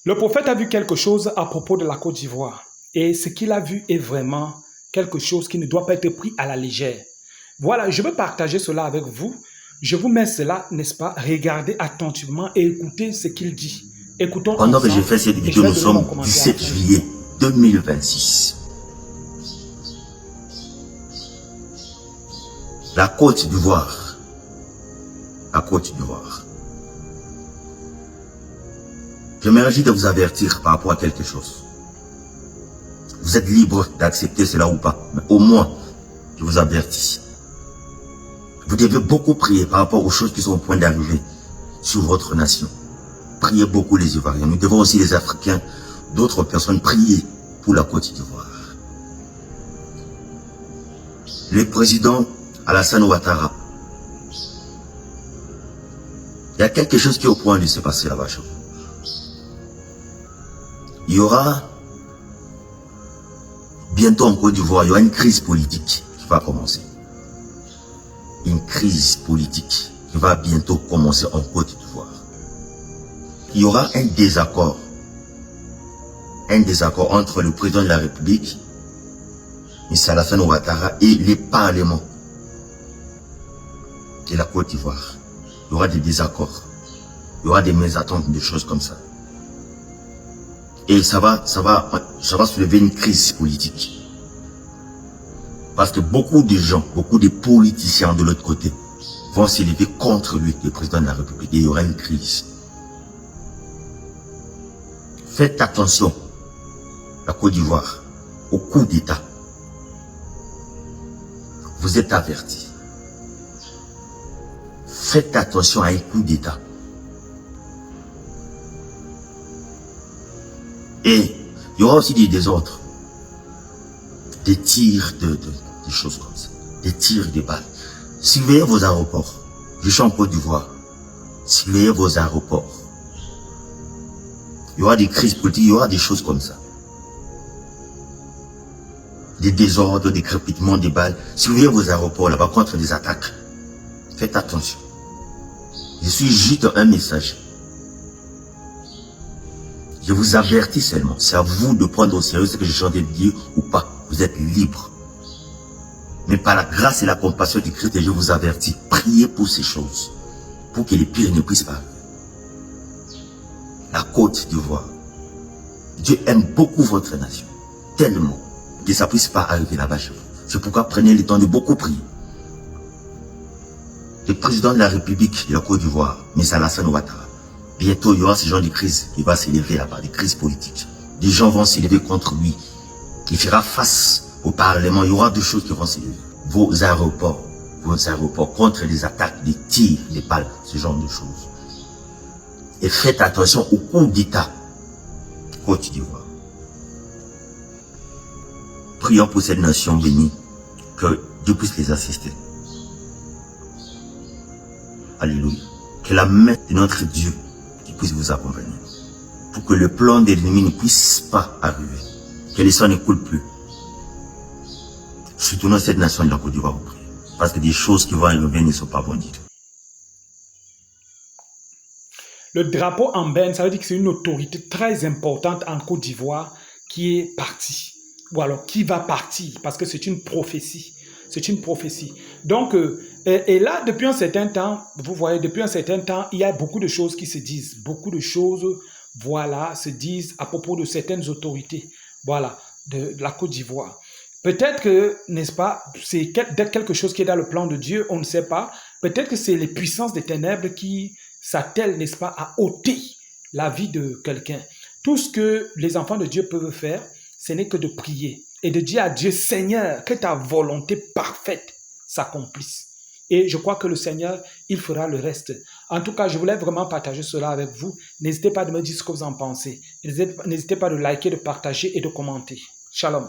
Le prophète a vu quelque chose à propos de la Côte d'Ivoire. Et ce qu'il a vu est vraiment quelque chose qui ne doit pas être pris à la légère. Voilà, je veux partager cela avec vous. Je vous mets cela, n'est-ce pas? Regardez attentivement et écoutez ce qu'il dit. Écoutons Pendant que j'ai ensemble fait cette et je vidéo, vais nous donner mon sommes commentaire 17 après. juillet 2026. La Côte d'Ivoire. La Côte d'Ivoire. Je m'agis de vous avertir par rapport à quelque chose. Vous êtes libre d'accepter cela ou pas. Mais au moins, je vous avertis. Vous devez beaucoup prier par rapport aux choses qui sont au point d'arriver sur votre nation. Priez beaucoup les Ivoiriens. Nous devons aussi les Africains, d'autres personnes, prier pour la Côte d'Ivoire. Le président Alassane Ouattara, il y a quelque chose qui est au point de se passer là-bas. Il y aura bientôt en Côte d'Ivoire, il y aura une crise politique qui va commencer. Une crise politique qui va bientôt commencer en Côte d'Ivoire. Il y aura un désaccord entre le président de la République, M. Alassane Ouattara, et les parlements de la Côte d'Ivoire. Il y aura des désaccords, il y aura des mésententes, des choses comme ça. Et ça va soulever une crise politique. Parce que beaucoup de gens, beaucoup de politiciens de l'autre côté vont s'élever contre lui, le président de la République, et il y aura une crise. Faites attention, la Côte d'Ivoire, au coup d'État. Vous êtes avertis. Faites attention à un coup d'État. Et il y aura aussi des désordres, des tirs, des choses comme ça, des tirs, des balles. Surveillez vos aéroports. Je suis en Côte d'Ivoire. Surveillez vos aéroports. Il y aura des crises politiques, il y aura des choses comme ça. Des désordres, des crépitements, des balles. Surveillez vos aéroports là-bas contre des attaques. Faites attention. Je suis juste un message. Je vous avertis seulement. C'est à vous de prendre au sérieux ce que je suis en train de dire ou pas. Vous êtes libre. Mais par la grâce et la compassion du Christ, je vous avertis. Priez pour ces choses. Pour que les pires ne puissent pas. La Côte d'Ivoire. Dieu aime beaucoup votre nation. Tellement. Que ça ne puisse pas arriver là-bas chez vous. C'est pourquoi prenez le temps de beaucoup prier. Le président de la République de la Côte d'Ivoire, M. Alassane Ouattara, bientôt, il y aura ce genre de crise qui va s'élever là-bas, des crises politiques. Des gens vont s'élever contre lui. Il fera face au Parlement. Il y aura deux choses qui vont s'élever. Vos aéroports contre les attaques, des tirs, des balles, ce genre de choses. Et faites attention au coup d'État Côte d'Ivoire. Prions pour cette nation bénie, que Dieu puisse les assister. Alléluia. Que la main de notre Dieu puisse vous accompagner. Pour que le plan de l'ennemi ne puisse pas arriver. Que les sang ne coulent plus. Soutenons cette nation de la Côte d'Ivoire. Parce que des choses qui vont arriver ne sont pas bonnes du tout. Le drapeau en berne, ça veut dire que c'est une autorité très importante en Côte d'Ivoire qui est partie. Ou alors qui va partir, parce que c'est une prophétie. C'est une prophétie. Donc, et là, depuis un certain temps, vous voyez, depuis un certain temps, il y a beaucoup de choses qui se disent. Beaucoup de choses, voilà, se disent à propos de certaines autorités, voilà, de la Côte d'Ivoire. Peut-être que, n'est-ce pas, c'est quelque chose qui est dans le plan de Dieu, on ne sait pas. Peut-être que c'est les puissances des ténèbres qui s'attellent, n'est-ce pas, à ôter la vie de quelqu'un. Tout ce que les enfants de Dieu peuvent faire, ce n'est que de prier et de dire à Dieu, Seigneur, que ta volonté parfaite s'accomplisse. Et je crois que le Seigneur, il fera le reste. En tout cas, je voulais vraiment partager cela avec vous. N'hésitez pas de me dire ce que vous en pensez. N'hésitez pas de liker, de partager et de commenter. Shalom.